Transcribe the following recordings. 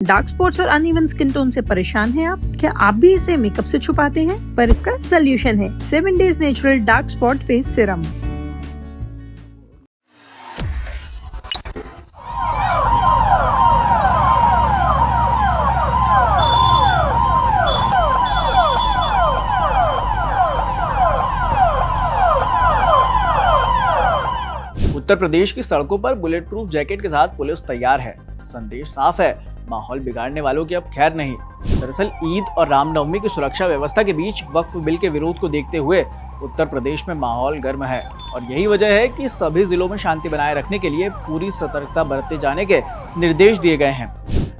Dark spots और uneven skin tone से परेशान हैं आप? क्या आप भी इसे मेकअप से छुपाते हैं? पर इसका सोल्यूशन है 7 days natural dark spot face serum. Uttar Pradesh की सड़कों पर बुलेट प्रूफ जैकेट के साथ पुलिस तैयार है। संदेश साफ है, माहौल बिगाड़ने वालों की अब खैर नहीं। दरअसल ईद और रामनवमी की सुरक्षा व्यवस्था के बीच वक्फ बिल के विरोध को देखते हुए उत्तर प्रदेश में माहौल गर्म है और यही वजह है कि सभी जिलों में शांति बनाए रखने के लिए पूरी सतर्कता बरते जाने के निर्देश दिए गए हैं।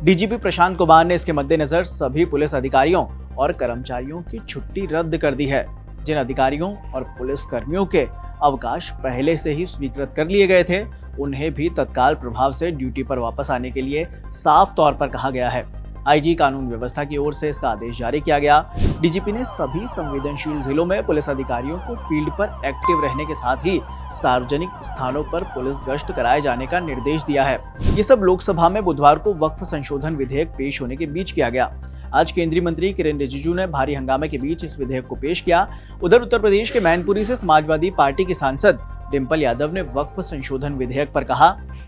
डीजीपी प्रशांत कुमार ने इसके मद्देनजर सभी पुलिस अधिकारियों और कर्मचारियों की छुट्टी रद्द कर दी है। जिन अधिकारियों और पुलिस कर्मियों के अवकाश पहले से ही स्वीकृत कर लिए गए थे, उन्हें भी तत्काल प्रभाव से ड्यूटी पर वापस आने के लिए साफ तौर पर कहा गया है। आईजी कानून व्यवस्था की ओर से इसका आदेश जारी किया गया। डीजीपी ने सभी संवेदनशील जिलों में पुलिस अधिकारियों को फील्ड पर एक्टिव रहने के साथ ही सार्वजनिक स्थानों पर पुलिस गश्त कराए जाने का निर्देश दिया है। ये सब लोकसभा में बुधवार को वक्फ संशोधन विधेयक पेश होने के बीच किया गया। आज केंद्रीय मंत्री किरेन रिजिजू ने भारी हंगामे के बीच इस विधेयक को पेश किया। उधर उत्तर प्रदेश के मैनपुरी से समाजवादी पार्टी की सांसद डिंपल यादव ने वक्फ संशोधन विधेयक पर कहा,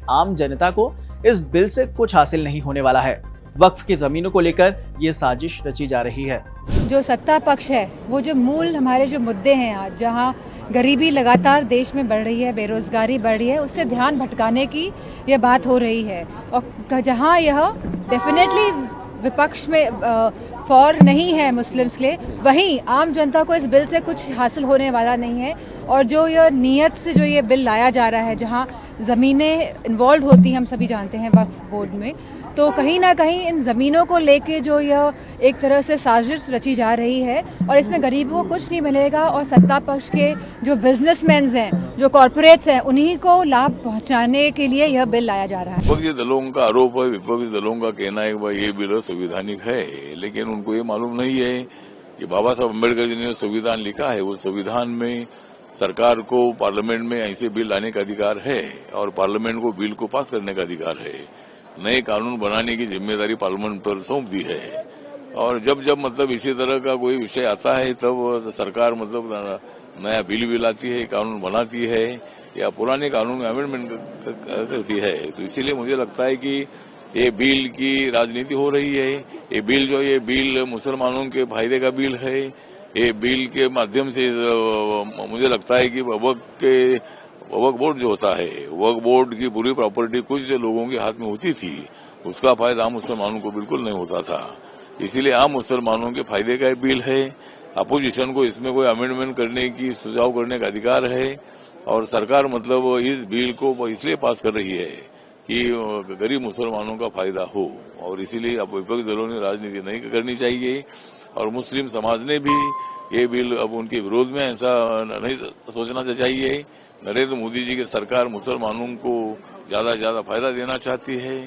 आम जनता को इस बिल से कुछ हासिल नहीं होने वाला है। वक्फ की जमीनों को लेकर ये साजिश रची जा रही है। जो सत्ता पक्ष है, वो जो मूल हमारे जो मुद्दे हैं आज, जहाँ गरीबी लगातार देश में बढ़ रही है, बेरोजगारी बढ़ रही है, उससे ध्यान भटकाने की ये बात हो रही है। और जहाँ यह डेफिनेटली विपक्ष में फॉर नहीं है मुस्लिम्स के लिए, वहीं आम जनता को इस बिल से कुछ हासिल होने वाला नहीं है। और जो यह नीयत से जो ये बिल लाया जा रहा है, जहां ज़मीनें इन्वॉल्व होती हैं, हम सभी जानते हैं वक्फ बोर्ड में, तो कहीं ना कहीं इन ज़मीनों को लेके जो यह एक तरह से साजिश रची जा रही है और इसमें गरीबों को कुछ नहीं मिलेगा और सत्ता पक्ष के जो बिजनेसमैन हैं, जो कॉरपोरेट्स हैं, उन्हीं को लाभ पहुंचाने के लिए यह बिल लाया जा रहा है। विपक्षी दलों का आरोप है, विपक्षी दलों का कहना है कि ये बिल संवैधानिक है, लेकिन उनको ये मालूम नहीं है कि बाबा साहब अम्बेडकर जी ने संविधान लिखा है, वो संविधान में सरकार को पार्लियामेंट में ऐसे बिल लाने का अधिकार है और पार्लियामेंट को बिल को पास करने का अधिकार है। नए कानून बनाने की जिम्मेदारी पार्लियामेंट पर सौंप दी है और जब जब मतलब इसी तरह का कोई विषय आता है तब सरकार मतलब नया बिल भी लाती है, कानून बनाती है या पुराने कानून में अमेंडमेंट करती है। तो इसीलिए मुझे लगता है कि ये बिल की राजनीति हो रही है। ये बिल मुसलमानों के फायदे का बिल है। ये बिल के माध्यम से मुझे लगता है कि वक्फ बोर्ड जो होता है, वक्फ बोर्ड की पूरी प्रॉपर्टी कुछ लोगों के हाथ में होती थी, उसका फायदा आम मुसलमानों को बिल्कुल नहीं होता था। इसीलिए आम मुसलमानों के फायदे का बिल है। अपोजिशन को इसमें कोई अमेंडमेंट करने की सुझाव करने का अधिकार है और सरकार मतलब इस बिल को इसलिए पास कर रही है कि गरीब मुसलमानों का फायदा हो और इसीलिए अब विपक्षी दलों ने राजनीति नहीं करनी चाहिए और मुस्लिम समाज ने भी ये बिल अब उनके विरोध में ऐसा नहीं सोचना चाहिए। नरेंद्र मोदी जी की सरकार मुसलमानों को ज्यादा फायदा देना चाहती है।